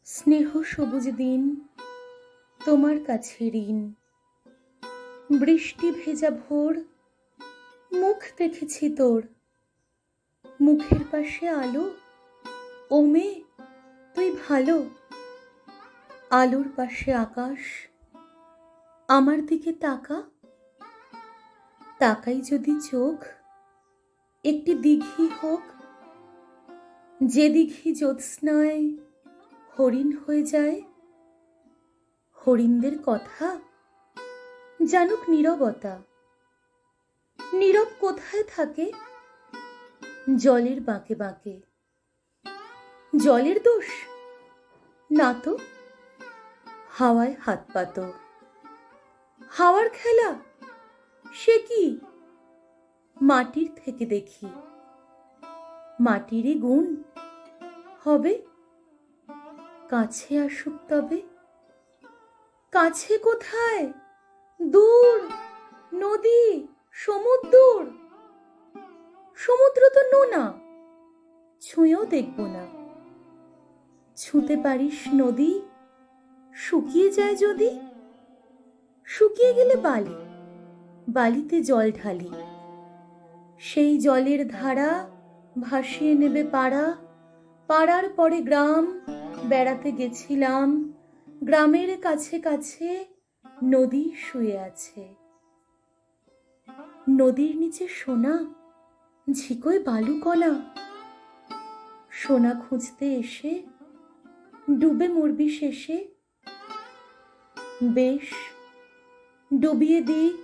স্নেহ সবুজ দিন তোমার কাছে ঋণ। বৃষ্টি ভেজা ভোর, মুখ দেখেছি তোর। মুখের পাশে আলো, ও মেয়ে তুই ভালো। আলোর পাশে আকাশ, আমার দিকে তাকা। তাকাই যদি চোখ, একটি দিঘি হোক, যে দিঘি জ্যোৎস্নায় হরিণ হয়ে যায়। হরিণদের কথা জানুক নীরবতা। নীরব কোথায় থাকে? জলের বাঁকে বাঁকে। জলের দোষ না তো, হাওয়ায় হাত পাতো। হাওয়ার খেলা সে কি? মাটির থেকে দেখি। মাটিরই গুণ হবে, কাছে আসুক তবে। কাছে কোথায়? দূর, নদী, সমুদ্র। সমুদ্র তো নোনা, ছুঁয়েও দেখব না। ছুঁতে পারিস নদী, শুকিয়ে যায় যদি। শুকিয়ে গেলে বালি, বালিতে জল ঢালি। সেই জলের ধারা ভাসিয়ে নেবে পাড়া। পাড়ার পরে গ্রাম, বেড়াতে গেছিলাম। গ্রামের কাছে কাছে নদী শুয়ে আছে। নদীর নিচে সোনা, ঝিকোয় বালুকণা। সোনা খুঁজতে এসে ডুবে মরবি শেষে। বেশ, ডুবিয়ে দিক,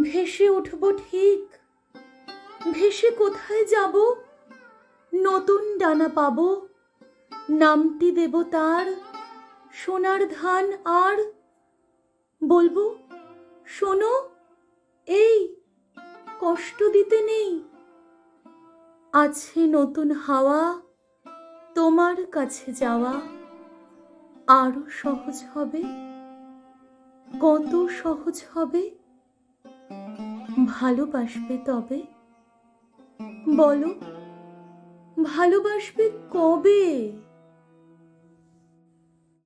ভেসে উঠব ঠিক। ভেসে কোথায় যাব? নতুন ডানা পাবো, নামটি দেব তার সোনার ধান। আর বলবো, শোনো এই, কষ্ট দিতে নেই। আছে নতুন হাওয়া, তোমার কাছে যাওয়া আরো সহজ হবে। কত সহজ হবে? ভালোবাসবে তবে? বলো, ভালোবাসবে কবে?